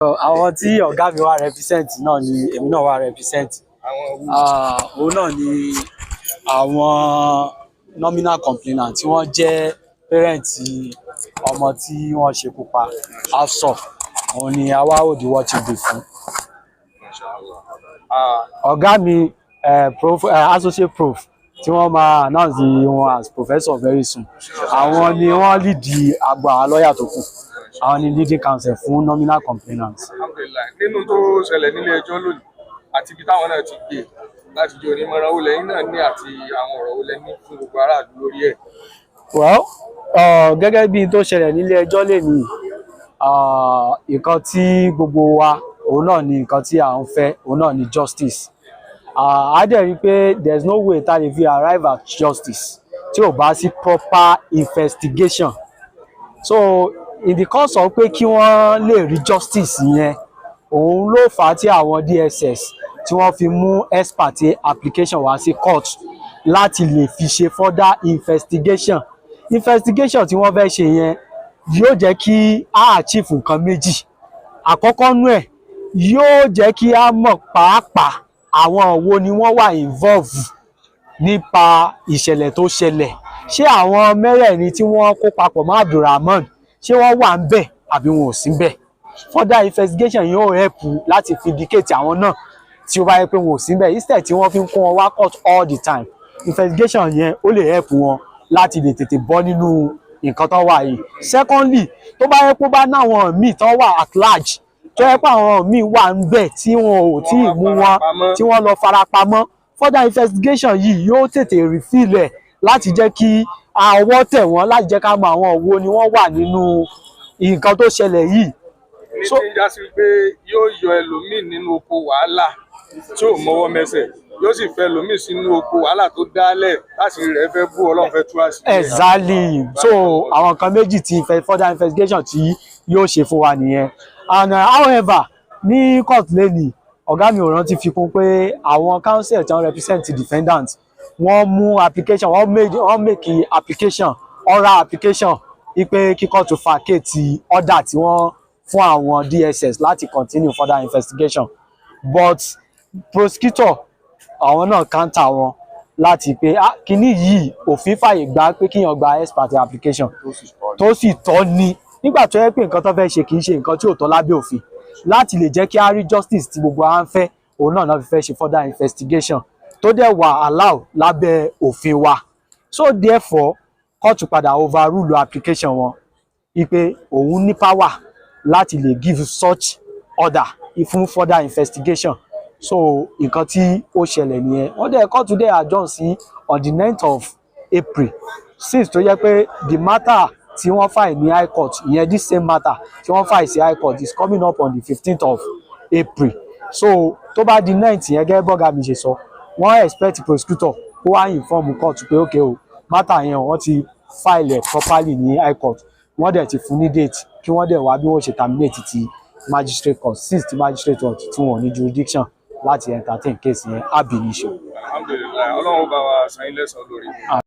Àwọn tí ọ̀gá mi wá represent náà ni èmi náà wá represent. Òun náà ni àwọn nominal complainant tí wọ́n jẹ́ parent ọmọ tí wọ́n ṣekú pa Aafaa. Òun ni àwa òdi watching brief fún. Ọ̀gá mi associate prof tí wọ́n máa announce wọn as professor very soon. Àwọn ni wọ́n lead àgbà lọ́yà tó kù. Àwọn ni leading counsel fún nominal complainants. Alhamdulillah. Nínú tó ṣẹlẹ̀ nílé ẹjọ́ lónìí àti ibi táwọn náà ti gbé láti jẹ́ onímọ̀ràn wo lẹ́yìn náà ní àti àwọn ọ̀rọ̀ wo lẹ́ni fún gbogbo aráàlú lórí ẹ̀. Well, gẹ́gẹ́ bí tó ṣẹlẹ̀ nílé ẹjọ́ lénìí, nǹkan tí gbogbo wa òun náà ni nǹkan tí à ń fẹ́, òun náà ni justice. A dẹ̀ rí pé there is no way tá lè fi arrive at justice tí ò bá sí proper investigation. So in the course of pé kí wọ́n lè rí justice yẹn, òun ló fà á tí àwọn DSS tí wọ́n fi mú expert application wá sí court láti lè fi ṣe further investigation. Investigation tí wọ́n fẹ́ ṣe yẹn yóò jẹ́ kí a achieve nǹkan méjì. Àkọ́kọ́ nú ẹ̀ yóò jẹ́ kí a mọ̀ pàápàá àwọn wo ni wọ́n wà involve nípa ìṣẹ̀lẹ̀ tó ṣẹlẹ̀. Ṣé àwọn mẹ́rẹ̀ẹ̀rin tí wọ́n kó papọ̀ mọ́ Ramani ṣé wọ́n wà ń bẹ̀ àbí wọn ò sí ń bẹ̀? Further investigation yóò help láti vindicate àwọn náà tí ó bá yẹ pé wọn ò sí ń bẹ̀, instead tí wọ́n fi ń kó wọn wá court all the time. Investigation yẹn ó lè help wọn láti lè tètè bọ́ nínú nǹkan tó wà yìí. Secondly, tó bá yẹ pé bá náwọn míì tó wà at large, tó yẹ pé àwọn míì wà ń bẹ̀ tí wọn ò tí ì mú wọn, tí wọ́n lọ farapamọ́, further investigation yìí yóò tètè reveal ẹ̀ láti jẹ́ kí ọwọ́ tẹ̀ wọ́n, láti jẹ́ ká mọ àwọn wo ni wọ́n wà nínú nǹkan tó ṣẹlẹ̀ yìí. Ní tí ń já sí pé yóò yọ ẹlòmíì nínú oko wàhálà tí ò mọwọ́ mẹsẹ̀, yóò sì fẹ́ ẹlòmíì sínú oko wàhálà tó dálẹ̀ láti rẹ̀ fẹ́ bú Ọlọ́run fẹ́ tú àṣírí. Exactly. So àwọn kan méjì tí further investigation tí yóò ṣe fún wa nìyẹn. And however, ní court lẹ́nìí, ọ̀gá mi ò rántí fi kún pé àwọn counsel tí wọ́n represent defendant wọ́n mú application, wọ́n make application, oral application, wípé kí court vacate order tí wọ́n fún àwọn DSS láti continue further investigation. But prosecutor àwọn náà counter wọn láti pé kíní yìí òfin fàyè gbà pé kíyàn gba expert application tó sì tọ́ ni, nígbà tó yẹ pé nǹkan tó fẹ́ ṣe kì í ṣe nǹkan tí ò tọ́ lábẹ́ òfin, láti lè jẹ́ kí a rí justice tí gbogbo wa ń fẹ́, òun náà fi fẹ́ ṣe further investigation tó dẹ̀ wà allow lábẹ́ òfin wa. So therefore court padà overrule application wọn wípé òun ní power láti lè give such order fún further investigation. So nǹkan tí ó ṣẹlẹ̀ nìyẹn. Wọ́n dẹ̀ court today adjourn sí on the 9th of April, since tó yẹ pé the matter tí wọ́n file ní high court, ìyẹn this same matter tí wọ́n file sí high court is coming up on the 15th of April. So tó bá di 9th yẹn gẹ́gẹ́ bọ́gà mi ṣe sọ, wọ́n expect prosecutor kó wá inform court pé okay o, matter yẹn wọ́n ti file ẹ̀ properly ní high court, wọ́n dẹ̀ ti fún ní date kí wọ́n dẹ̀ wá bí wọ́n ṣe terminate ti magistrate court, since ti magistrate court tí wọ́n ní jurisdiction láti entertain case yẹn ab initio. Alhamdulillah, Ọlọ́run bá wa san ilé san lórí.